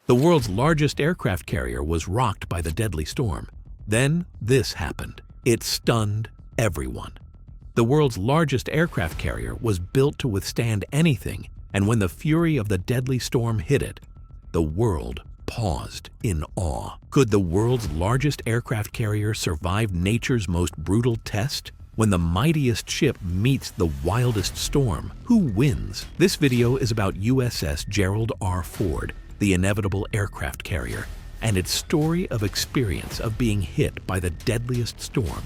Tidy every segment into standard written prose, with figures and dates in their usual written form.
The world's largest aircraft carrier was rocked by the deadly storm. Then this happened. It stunned everyone. The world's largest aircraft carrier was built to withstand anything, and when the fury of the deadly storm hit it, the world paused in awe. Could the world's largest aircraft carrier survive nature's most brutal test? When the mightiest ship meets the wildest storm, who wins? This video is about USS Gerald R. Ford, the inevitable aircraft carrier, and its story of experience of being hit by the deadliest storm.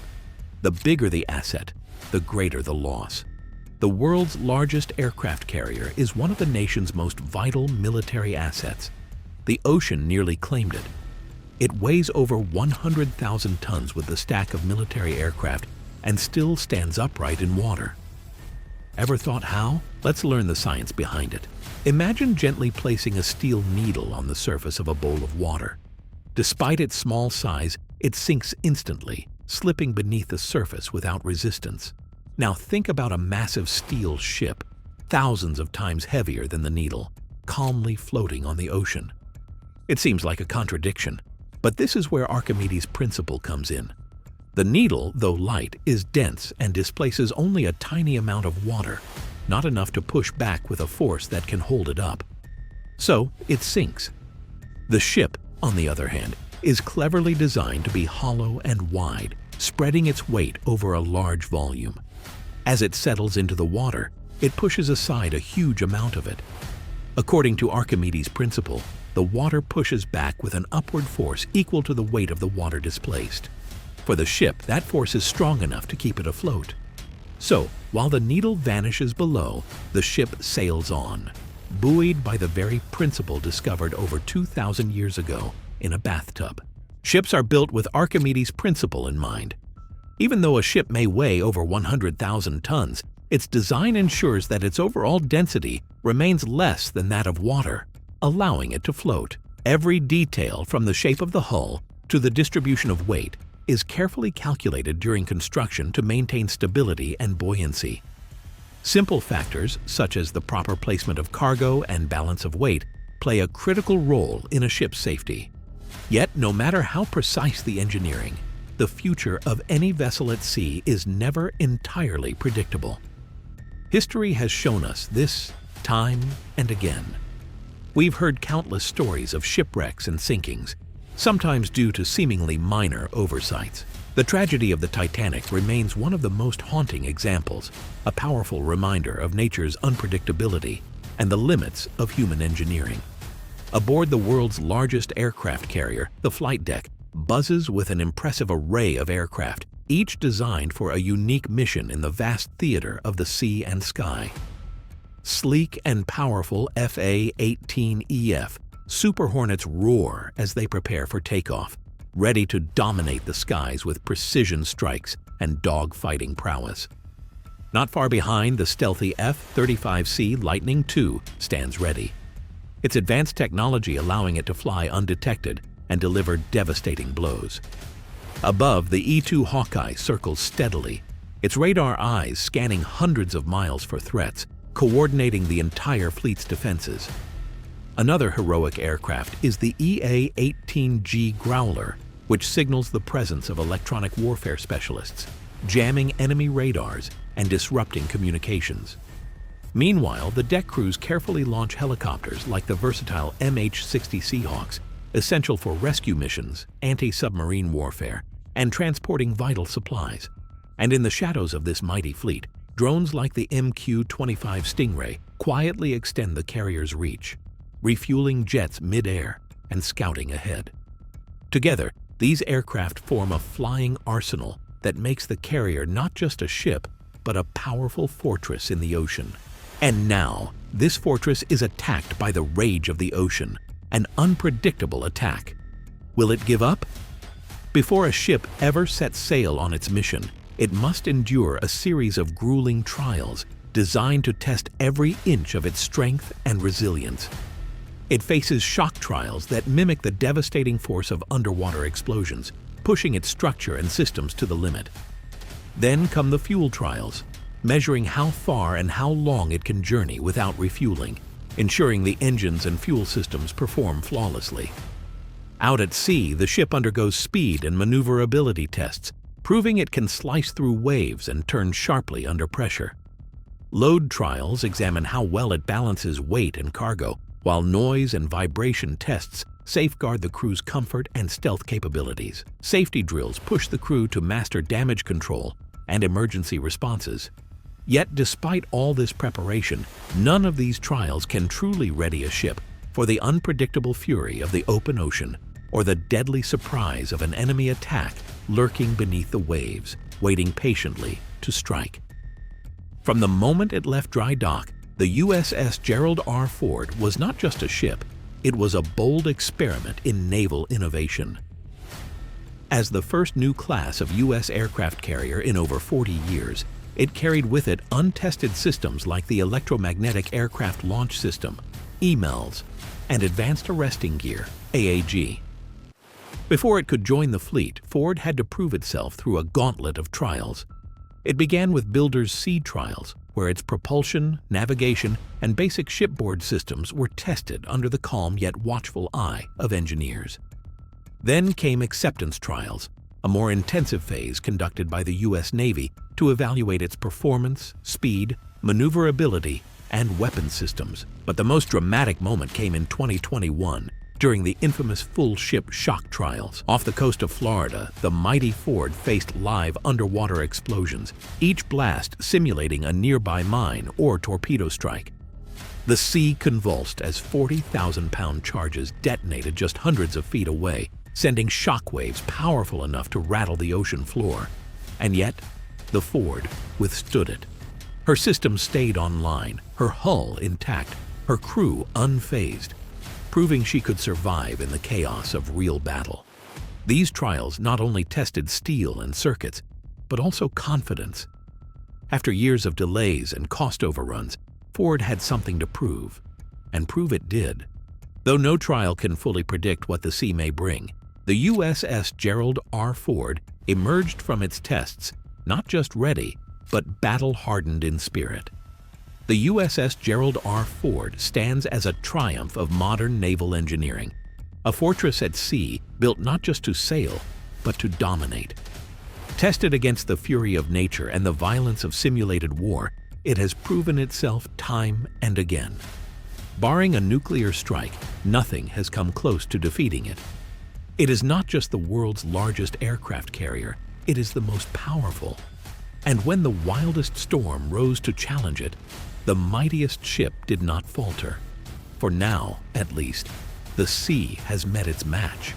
The bigger the asset, the greater the loss. The world's largest aircraft carrier is one of the nation's most vital military assets. The ocean nearly claimed it. It weighs over 100,000 tons with the stack of military aircraft and still stands upright in water. Ever thought how? Let's learn the science behind it. Imagine gently placing a steel needle on the surface of a bowl of water. Despite its small size, it sinks instantly, slipping beneath the surface without resistance. Now think about a massive steel ship, thousands of times heavier than the needle, calmly floating on the ocean. It seems like a contradiction, but this is where Archimedes' principle comes in. The needle, though light, is dense and displaces only a tiny amount of water, not enough to push back with a force that can hold it up. So it sinks. The ship, on the other hand, is cleverly designed to be hollow and wide, spreading its weight over a large volume. As it settles into the water, it pushes aside a huge amount of it. According to Archimedes' principle, the water pushes back with an upward force equal to the weight of the water displaced. For the ship, that force is strong enough to keep it afloat. So, while the needle vanishes below, the ship sails on, buoyed by the very principle discovered over 2,000 years ago in a bathtub. Ships are built with Archimedes' principle in mind. Even though a ship may weigh over 100,000 tons, its design ensures that its overall density remains less than that of water, allowing it to float. Every detail, from the shape of the hull to the distribution of weight, is carefully calculated during construction to maintain stability and buoyancy. Simple factors, such as the proper placement of cargo and balance of weight, play a critical role in a ship's safety. Yet, no matter how precise the engineering, the future of any vessel at sea is never entirely predictable. History has shown us this time and again. We've heard countless stories of shipwrecks and sinkings, sometimes due to seemingly minor oversights. The tragedy of the Titanic remains one of the most haunting examples, a powerful reminder of nature's unpredictability and the limits of human engineering. Aboard the world's largest aircraft carrier, the flight deck buzzes with an impressive array of aircraft, each designed for a unique mission in the vast theater of the sea and sky. Sleek and powerful FA-18EF Super Hornets roar as they prepare for takeoff, ready to dominate the skies with precision strikes and dog-fighting prowess. Not far behind, the stealthy F-35C Lightning II stands ready, its advanced technology allowing it to fly undetected and deliver devastating blows. Above, the E-2 Hawkeye circles steadily, its radar eyes scanning hundreds of miles for threats, coordinating the entire fleet's defenses. Another heroic aircraft is the EA-18G Growler, which signals the presence of electronic warfare specialists, jamming enemy radars and disrupting communications. Meanwhile, the deck crews carefully launch helicopters like the versatile MH-60 Seahawks, essential for rescue missions, anti-submarine warfare, and transporting vital supplies. And in the shadows of this mighty fleet, drones like the MQ-25 Stingray quietly extend the carrier's reach, refueling jets mid-air and scouting ahead. Together, these aircraft form a flying arsenal that makes the carrier not just a ship, but a powerful fortress in the ocean. And now, this fortress is attacked by the rage of the ocean, an unpredictable attack. Will it give up? Before a ship ever sets sail on its mission, it must endure a series of grueling trials designed to test every inch of its strength and resilience. It faces shock trials that mimic the devastating force of underwater explosions, pushing its structure and systems to the limit. Then come the fuel trials, measuring how far and how long it can journey without refueling. ensuring the engines and fuel systems perform flawlessly. Out at sea, the ship undergoes speed and maneuverability tests, proving it can slice through waves and turn sharply under pressure. Load trials examine how well it balances weight and cargo, while noise and vibration tests safeguard the crew's comfort and stealth capabilities. Safety drills push the crew to master damage control and emergency responses. Yet, despite all this preparation, none of these trials can truly ready a ship for the unpredictable fury of the open ocean or the deadly surprise of an enemy attack lurking beneath the waves, waiting patiently to strike. From the moment it left dry dock, the USS Gerald R. Ford was not just a ship, it was a bold experiment in naval innovation. As the first new class of U.S. aircraft carrier in over 40 years, it carried with it untested systems like the Electromagnetic Aircraft Launch System, EMALS, and Advanced Arresting Gear, AAG. Before it could join the fleet, Ford had to prove itself through a gauntlet of trials. It began with builders' seed trials, where its propulsion, navigation, and basic shipboard systems were tested under the calm yet watchful eye of engineers. Then came acceptance trials, a more intensive phase conducted by the U.S. Navy to evaluate its performance, speed, maneuverability, and weapon systems. But the most dramatic moment came in 2021, during the infamous full-ship shock trials. Off the coast of Florida, the mighty Ford faced live underwater explosions, each blast simulating a nearby mine or torpedo strike. The sea convulsed as 40,000-pound charges detonated just hundreds of feet away, sending shockwaves powerful enough to rattle the ocean floor. And yet, the Ford withstood it. Her systems stayed online, her hull intact, her crew unfazed, proving she could survive in the chaos of real battle. These trials not only tested steel and circuits, but also confidence. After years of delays and cost overruns, Ford had something to prove, and prove it did. Though no trial can fully predict what the sea may bring, the USS Gerald R. Ford emerged from its tests not just ready, but battle-hardened in spirit. The USS Gerald R. Ford stands as a triumph of modern naval engineering, a fortress at sea built not just to sail, but to dominate. Tested against the fury of nature and the violence of simulated war, it has proven itself time and again. Barring a nuclear strike, nothing has come close to defeating it. It is not just the world's largest aircraft carrier, it is the most powerful. And when the wildest storm rose to challenge it, the mightiest ship did not falter. For now, at least, the sea has met its match.